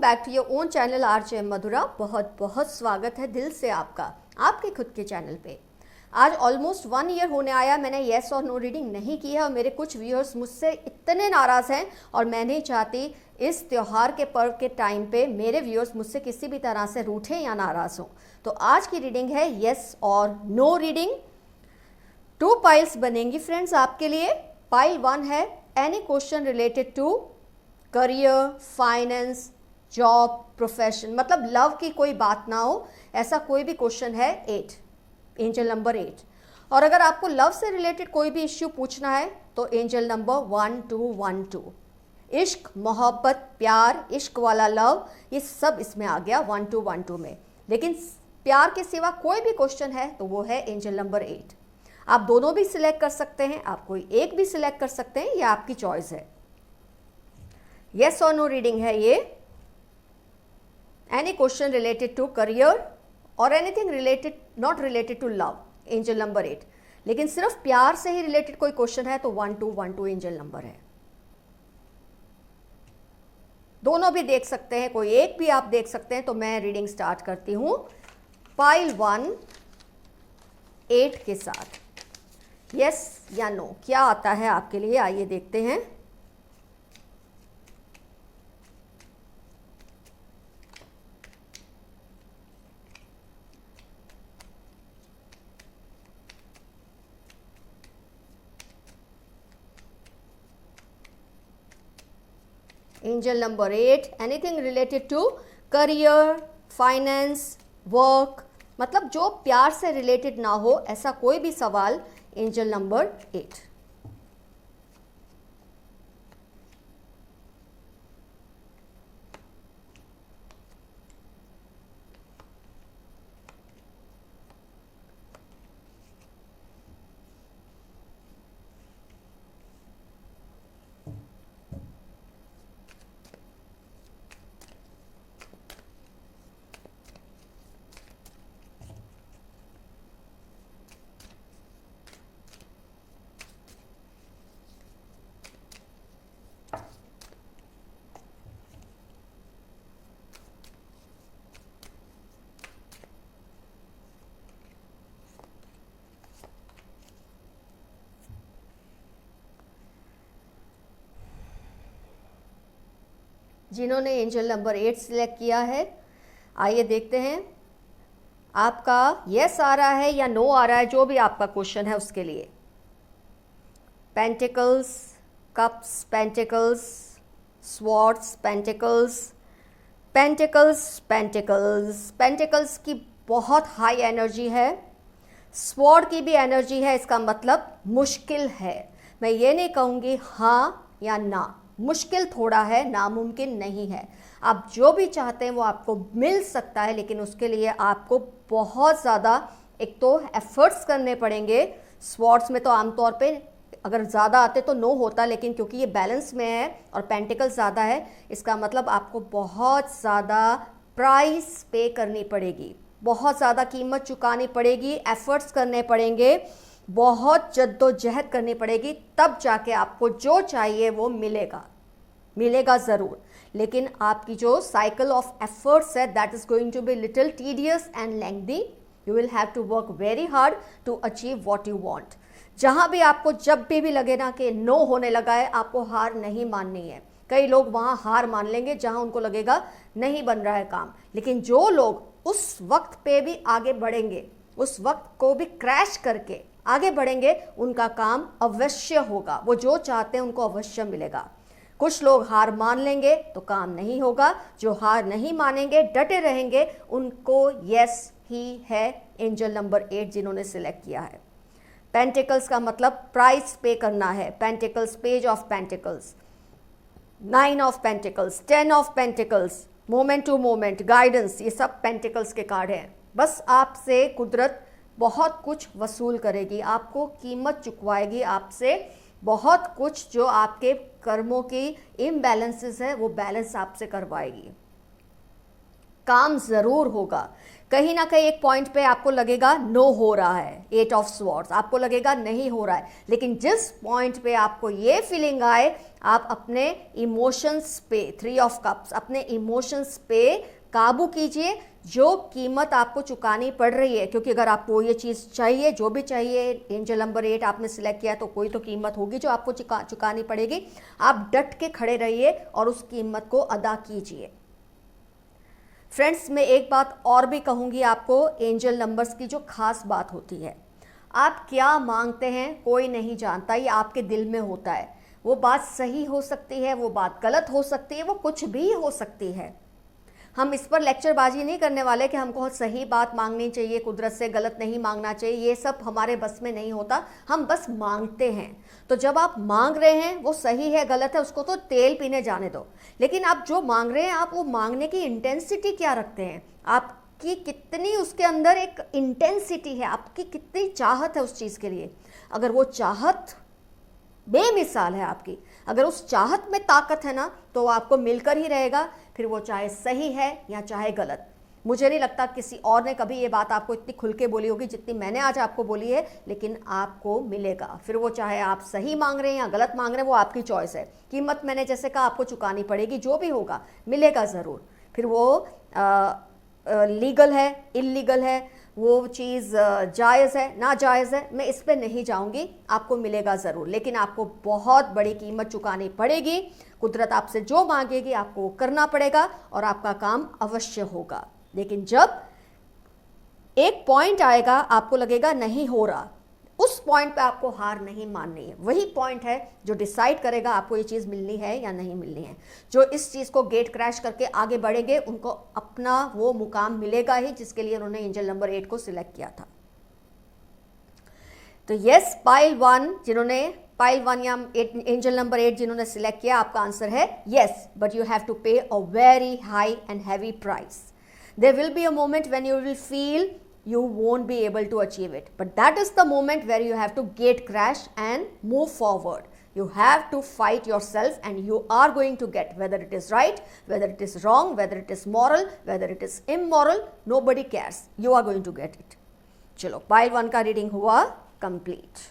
Back to your own channel RJ Madhura. बहुत बहुत स्वागत है दिल से आपका आपके खुद के चैनल पे। आज ऑलमोस्ट 1 ईयर होने आया मैंने येस और नो रीडिंग नहीं की है और मेरे कुछ व्यूअर्स मुझसे इतने नाराज़ हैं और मैं नहीं चाहती इस त्यौहार के पर्व के टाइम पे मेरे व्यूअर्स मुझसे किसी भी तरह से रूठे या नाराज़ हों। तो आज की रीडिंग है येस और नो रीडिंग। 2 पाइल्स बनेंगी फ्रेंड्स आपके लिए। पाइल 1 है any question related to career, finance, job, profession, मतलब लव की कोई बात ना हो ऐसा कोई भी क्वेश्चन है। 8, एंजल नंबर 8। और अगर आपको लव से रिलेटेड कोई भी इश्यू पूछना है तो एंजल नंबर 1212। इश्क, मोहब्बत, प्यार, इश्क वाला लव, ये सब इसमें आ गया 1212 में। लेकिन प्यार के सिवा कोई भी क्वेश्चन है तो वो है एंजल नंबर 8। आप दोनों भी सिलेक्ट कर सकते हैं, आप कोई एक भी सिलेक्ट कर सकते हैं, ये आपकी चॉइस है। येस और नो रीडिंग है ये। Any question related to career और anything related not related to love, angel number 8। लेकिन सिर्फ प्यार से ही रिलेटेड कोई क्वेश्चन है तो 1212 एंजल नंबर है। दोनों भी देख सकते हैं, कोई एक भी आप देख सकते हैं। तो मैं रीडिंग स्टार्ट करती हूं पाइल 1 8 के साथ। यस या नो क्या आता है आपके लिए, आइए देखते हैं। Angel number 8, anything related to career, finance, work, मतलब जो प्यार से रिलेटेड ना हो ऐसा कोई भी सवाल, एंजल नंबर 8। जिन्होंने एंजल नंबर 8 सिलेक्ट किया है, आइए देखते हैं आपका यस आ रहा है या नो आ रहा है, जो भी आपका क्वेश्चन है उसके लिए। Pentacles, cups, pentacles, swords, pentacles, pentacles, pentacles, pentacles की बहुत हाई एनर्जी है। स्वॉर्ड की भी एनर्जी है, इसका मतलब मुश्किल है। मैं ये नहीं कहूँगी हाँ या ना, मुश्किल थोड़ा है, नामुमकिन नहीं है। आप जो भी चाहते हैं वो आपको मिल सकता है, लेकिन उसके लिए आपको बहुत ज़्यादा एक तो एफर्ट्स करने पड़ेंगे। स्वॉर्ड्स में तो आमतौर पे अगर ज़्यादा आते तो नो होता, लेकिन क्योंकि ये बैलेंस में है और पेंटिकल ज़्यादा है, इसका मतलब आपको बहुत ज़्यादा प्राइस पे करनी पड़ेगी, बहुत ज़्यादा कीमत चुकानी पड़ेगी, एफर्ट्स करने पड़ेंगे, बहुत जद्दोजहद करनी पड़ेगी, तब जाके आपको जो चाहिए वो मिलेगा, मिलेगा ज़रूर। लेकिन आपकी जो साइकिल ऑफ एफर्ट्स है that is going to be little tedious and lengthy. You will have to work very hard to achieve what you want. जहाँ भी आपको जब भी लगे ना कि नो होने लगा है, आपको हार नहीं माननी है। कई लोग वहाँ हार मान लेंगे जहाँ उनको लगेगा नहीं बन रहा है काम, लेकिन जो लोग उस वक्त पे भी आगे बढ़ेंगे, उस वक्त को भी क्रैश करके आगे बढ़ेंगे, उनका काम अवश्य होगा। वो जो चाहते हैं उनको अवश्य मिलेगा। कुछ लोग हार मान लेंगे तो काम नहीं होगा, जो हार नहीं मानेंगे, डटे रहेंगे, उनको यस ही है एंजल नंबर 8 जिन्होंने सिलेक्ट किया है। पेंटिकल्स का मतलब प्राइस पे करना है। Pentacles, page of pentacles, 9 of pentacles, 10 of pentacles, moment to moment, guidance, ये सब पेंटिकल्स के कार्ड हैं। बस आपसे कुदरत बहुत कुछ वसूल करेगी, आपको कीमत चुकवाएगी आपसे बहुत कुछ, जो आपके कर्मों की इम्बैलेंसेस है वो बैलेंस आपसे करवाएगी। काम ज़रूर होगा। कहीं ना कहीं एक पॉइंट पे आपको लगेगा नो हो रहा है, 8 ऑफ स्वॉर्ड्स, आपको लगेगा नहीं हो रहा है, लेकिन जिस पॉइंट पे आपको ये फीलिंग आए, आप अपने इमोशंस पे, 3 ऑफ कप्स, अपने इमोशंस पे काबू कीजिए। जो कीमत आपको चुकानी पड़ रही है, क्योंकि अगर आपको ये चीज़ चाहिए, जो भी चाहिए, एंजल नंबर 8 आपने सिलेक्ट किया, तो कोई तो कीमत होगी जो आपको चुकानी पड़ेगी। आप डट के खड़े रहिए और उस कीमत को अदा कीजिए। फ्रेंड्स, मैं एक बात और भी कहूँगी आपको, एंजल नंबर्स की जो खास बात होती है, आप क्या मांगते हैं कोई नहीं जानता, ये आपके दिल में होता है। वो बात सही हो सकती है, वो बात गलत हो सकती है, वो कुछ भी हो सकती है। हम इस पर लेक्चरबाजी नहीं करने वाले कि हमको सही बात मांगनी चाहिए, कुदरत से गलत नहीं मांगना चाहिए, ये सब हमारे बस में नहीं होता, हम बस मांगते हैं। तो जब आप मांग रहे हैं, वो सही है गलत है उसको तो तेल पीने जाने दो, लेकिन आप जो मांग रहे हैं, आप वो मांगने की इंटेंसिटी क्या रखते हैं, आपकी कितनी उसके अंदर एक इंटेंसिटी है, आपकी कितनी चाहत है उस चीज़ के लिए। अगर वो चाहत बेमिसाल है आपकी, अगर उस चाहत में ताकत है ना, तो आपको मिलकर ही रहेगा, फिर वो चाहे सही है या चाहे गलत। मुझे नहीं लगता किसी और ने कभी ये बात आपको इतनी खुल के बोली होगी जितनी मैंने आज आपको बोली है, लेकिन आपको मिलेगा। फिर वो चाहे आप सही मांग रहे हैं या गलत मांग रहे हैं, वो आपकी चॉइस है। कीमत मैंने जैसे कहा आपको चुकानी पड़ेगी, जो भी होगा मिलेगा ज़रूर। फिर वो लीगल है, इल्लीगल है, वो चीज़ जायज़ है, नाजायज़ है, मैं इस पे नहीं जाऊंगी, आपको मिलेगा ज़रूर, लेकिन आपको बहुत बड़ी कीमत चुकानी पड़ेगी। कुदरत आपसे जो मांगेगी आपको करना पड़ेगा और आपका काम अवश्य होगा। लेकिन जब एक पॉइंट आएगा आपको लगेगा नहीं हो रहा, उस पॉइंट पे आपको हार नहीं माननी है। वही पॉइंट है जो डिसाइड करेगा आपको ये चीज़ मिलनी है या नहीं मिलनी है। जो इस चीज़ को गेट क्रैश करके आगे बढ़ेंगे, उनको अपना वो मुकाम मिलेगा ही जिसके लिए उन्होंने एंजल नंबर 8 को सिलेक्ट किया था। तो यस, पाइल 1 जिन्होंने पाइल 1 या एंजल नंबर 8 जिन्होंने सिलेक्ट किया, आपका आंसर है yes, but you have to pay a very high and heavy price. There will be a moment when you will feel you won't be able to achieve it, but that is the moment where you have to gate crash and move forward. You have to fight yourself and you are going to get, whether it is right, whether it is wrong, whether it is moral, whether it is immoral, nobody cares, you are going to get it. चलो, pile 1 का reading हुआ complete.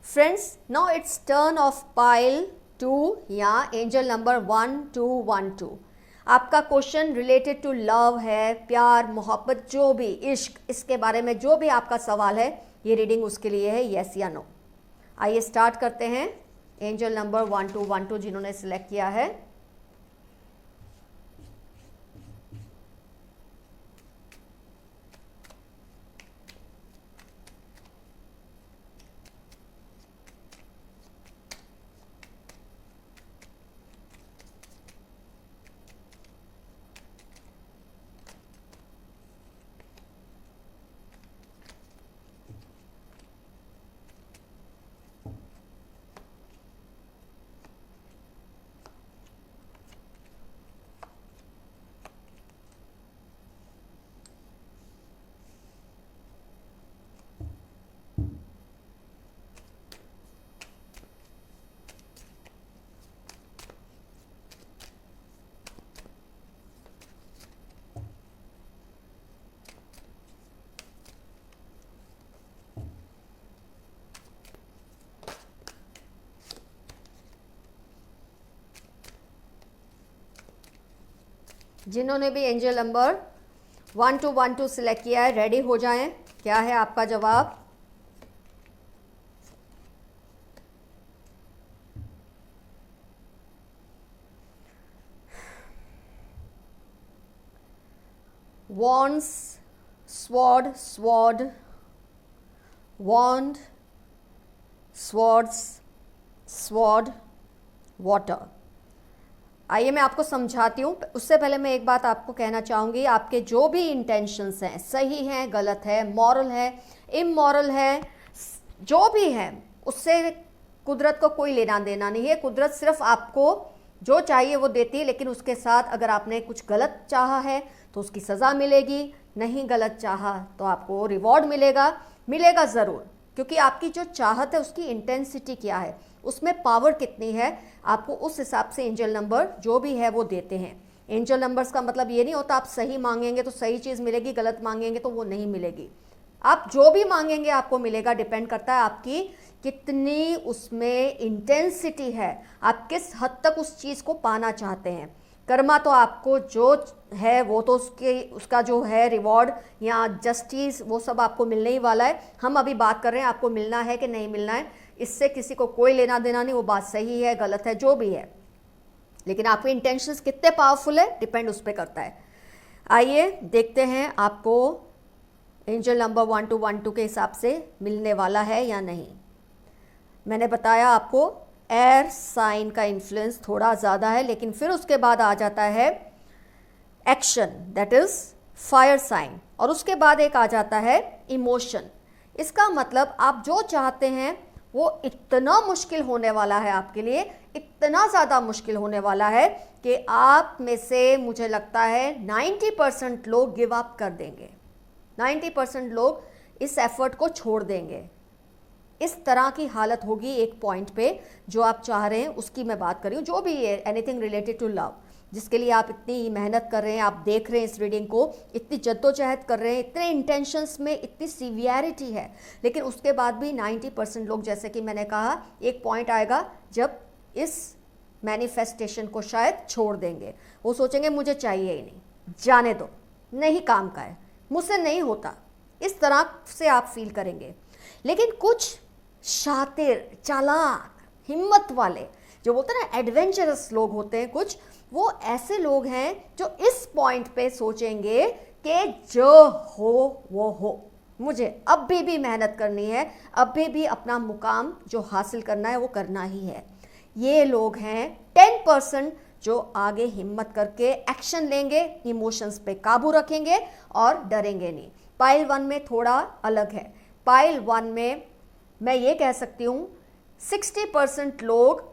Friends, now it's turn of pile 2 या angel number 1212. आपका question related to love है, प्यार, मोहब्बत, जो भी, इश्क, इसके बारे में जो भी आपका सवाल है, ये रीडिंग उसके लिए है, यस या नो। आइए स्टार्ट करते हैं। एंजल नंबर 1212 जिन्होंने सिलेक्ट किया है, जिन्होंने भी एंजल नंबर 1212 सिलेक्ट किया है, रेडी हो जाएं। क्या है आपका जवाब? Wands, sword, sword, wand, swords, sword, water। आइए मैं आपको समझाती हूँ। उससे पहले मैं एक बात आपको कहना चाहूँगी, आपके जो भी इंटेंशंस हैं, सही हैं, गलत है, मॉरल है, इमोरल है, जो भी है, उससे कुदरत को कोई लेना देना नहीं है। कुदरत सिर्फ आपको जो चाहिए वो देती है, लेकिन उसके साथ अगर आपने कुछ गलत चाहा है तो उसकी सज़ा मिलेगी, नहीं गलत चाहा तो आपको रिवॉर्ड मिलेगा, मिलेगा ज़रूर। क्योंकि आपकी जो चाहत है उसकी इंटेंसिटी क्या है, उसमें पावर कितनी है, आपको उस हिसाब से एंजल नंबर जो भी है वो देते हैं। एंजल नंबर्स का मतलब ये नहीं होता आप सही मांगेंगे तो सही चीज़ मिलेगी, गलत मांगेंगे तो वो नहीं मिलेगी। आप जो भी मांगेंगे आपको मिलेगा, डिपेंड करता है आपकी कितनी उसमें इंटेंसिटी है, आप किस हद तक उस चीज़ को पाना चाहते हैं। कर्मा तो आपको जो है वो तो उसका जो है रिवॉर्ड या जस्टिस वो सब आपको मिलने ही वाला है। हम अभी बात कर रहे हैं आपको मिलना है कि नहीं मिलना है, इससे किसी को कोई लेना देना नहीं, वो बात सही है गलत है जो भी है, लेकिन आपके इंटेंशंस कितने पावरफुल है डिपेंड उस पर करता है। आइए देखते हैं आपको एंजल नंबर 1212 के हिसाब से मिलने वाला है या नहीं। मैंने बताया आपको एयर साइन का इन्फ्लुएंस थोड़ा ज़्यादा है, लेकिन फिर उसके बाद आ जाता है action, that is fire sign, और उसके बाद एक आ जाता है इमोशन। इसका मतलब आप जो चाहते हैं वो इतना मुश्किल होने वाला है आपके लिए, इतना ज़्यादा मुश्किल होने वाला है कि आप में से मुझे लगता है 90% लोग गिव अप कर देंगे, 90% लोग इस एफर्ट को छोड़ देंगे। इस तरह की हालत होगी एक पॉइंट पे जो आप चाह रहे हैं उसकी मैं बात कर रही हूँ, जो भी है एनीथिंग रिलेटेड टू लव, जिसके लिए आप इतनी मेहनत कर रहे हैं, आप देख रहे हैं इस रीडिंग को, इतनी जद्दोजहद कर रहे हैं, इतने इंटेंशंस में इतनी सीवियरिटी है, लेकिन उसके बाद भी 90% लोग, जैसे कि मैंने कहा, एक पॉइंट आएगा जब इस मैनिफेस्टेशन को शायद छोड़ देंगे। वो सोचेंगे मुझे चाहिए ही नहीं, जाने दो, नहीं काम का है, मुझसे नहीं होता, इस तरह से आप फील करेंगे। लेकिन कुछ शातिर, चालाक, हिम्मत वाले, जो बोलते हैं ना एडवेंचरस लोग होते हैं कुछ, वो ऐसे लोग हैं जो इस पॉइंट पे सोचेंगे कि जो हो वो हो, मुझे अभी भी मेहनत करनी है, अभी भी अपना मुकाम जो हासिल करना है वो करना ही है। ये लोग हैं 10% जो आगे हिम्मत करके एक्शन लेंगे, इमोशंस पे काबू रखेंगे और डरेंगे नहीं। पाइल 1 में थोड़ा अलग है। पाइल 1 में मैं ये कह सकती हूँ 60% लोग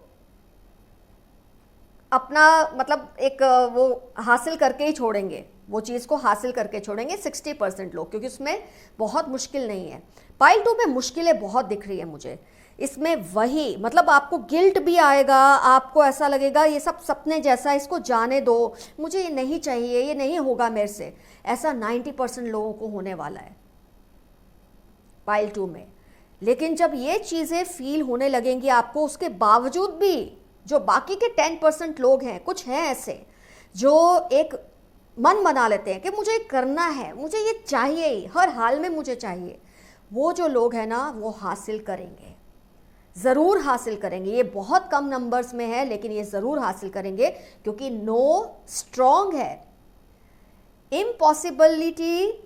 अपना मतलब एक वो हासिल करके ही छोड़ेंगे, वो चीज़ को हासिल करके छोड़ेंगे 60% लोग, क्योंकि उसमें बहुत मुश्किल नहीं है। पाइल 2 में मुश्किलें बहुत दिख रही है मुझे, इसमें वही मतलब आपको गिल्ट भी आएगा, आपको ऐसा लगेगा ये सब सपने जैसा, इसको जाने दो, मुझे ये नहीं चाहिए, ये नहीं होगा मेरे से, ऐसा 90% लोगों को होने वाला है पाइल 2 में। लेकिन जब ये चीज़ें फील होने लगेंगी आपको, उसके बावजूद भी जो बाकी के 10% लोग हैं, कुछ हैं ऐसे जो एक मन बना लेते हैं कि मुझे ये करना है, मुझे ये चाहिए ही, हर हाल में मुझे चाहिए, वो जो लोग हैं ना वो हासिल करेंगे, ज़रूर हासिल करेंगे। ये बहुत कम नंबर्स में है लेकिन ये ज़रूर हासिल करेंगे, क्योंकि नो स्ट्रॉन्ग है, इम्पॉसिबिलिटी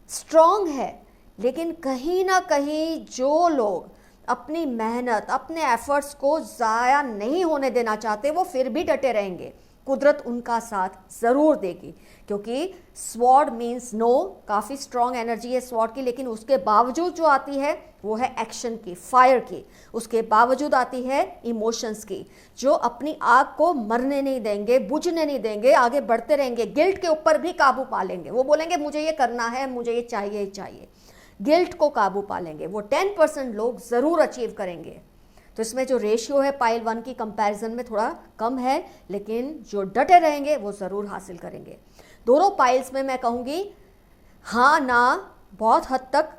स्ट्रॉन्ग है, लेकिन कहीं ना कहीं जो लोग अपनी मेहनत, अपने एफर्ट्स को ज़ाया नहीं होने देना चाहते, वो फिर भी डटे रहेंगे, कुदरत उनका साथ ज़रूर देगी, क्योंकि स्वॉर्ड मीन्स नो, काफ़ी स्ट्रॉन्ग एनर्जी है स्वॉर्ड की, लेकिन उसके बावजूद जो आती है वो है एक्शन की, फायर की, उसके बावजूद आती है इमोशंस की, जो अपनी आग को मरने नहीं देंगे, बुझने नहीं देंगे, आगे बढ़ते रहेंगे, गिल्ट के ऊपर भी काबू पा लेंगे, वो बोलेंगे मुझे ये करना है, मुझे ये चाहिए ही चाहिए, गिल्ट को काबू पा लेंगे, वो 10% लोग ज़रूर अचीव करेंगे। तो इसमें जो रेशियो है पाइल 1 की कंपैरिजन में थोड़ा कम है, लेकिन जो डटे रहेंगे वो ज़रूर हासिल करेंगे। दोनों पाइल्स में मैं कहूँगी हाँ ना, बहुत हद तक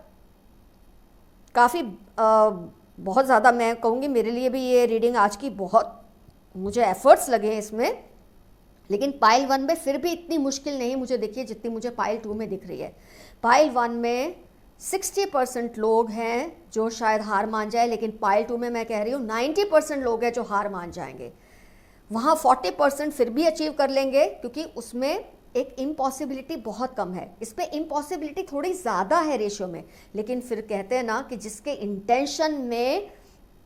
काफ़ी बहुत ज़्यादा मैं कहूँगी, मेरे लिए भी ये रीडिंग आज की बहुत मुझे एफर्ट्स लगे हैं इसमें, लेकिन पाइल 1 में फिर भी इतनी मुश्किल नहीं मुझे दिखी है जितनी मुझे पाइल 2 में दिख रही है। पाइल 1 में 60% लोग हैं जो शायद हार मान जाए, लेकिन पाइल 2 में मैं कह रही हूँ 90% लोग हैं जो हार मान जाएंगे। वहाँ 40% फिर भी अचीव कर लेंगे, क्योंकि उसमें एक इम्पॉसिबिलिटी बहुत कम है, इस पर इम्पॉसिबिलिटी थोड़ी ज़्यादा है रेशियो में, लेकिन फिर कहते हैं ना कि जिसके इंटेंशन में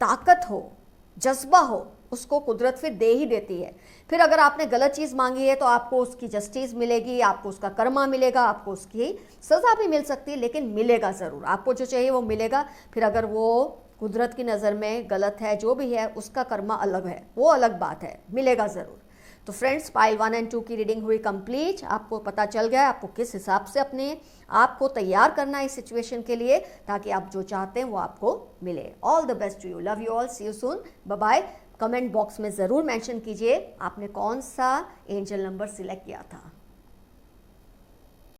ताकत हो, जज्बा हो, उसको कुदरत फिर दे ही देती है। फिर अगर आपने गलत चीज़ मांगी है तो आपको उसकी जस्टिस मिलेगी, आपको उसका कर्मा मिलेगा, आपको उसकी सज़ा भी मिल सकती है, लेकिन मिलेगा ज़रूर, आपको जो चाहिए वो मिलेगा। फिर अगर वो कुदरत की नज़र में गलत है, जो भी है उसका कर्मा अलग है, वो अलग बात है, मिलेगा ज़रूर। तो फ्रेंड्स, पाइल 1 और 2 की रीडिंग हुई कंप्लीट। आपको पता चल गया आपको किस हिसाब से अपने आप को तैयार करना है इस सिचुएशन के लिए, ताकि आप जो चाहते हैं वो आपको मिले। All the best to you, love you all, see you soon, bye bye. Comment box में ज़रूर मेंशन कीजिए आपने कौन सा एंजल नंबर सिलेक्ट किया था।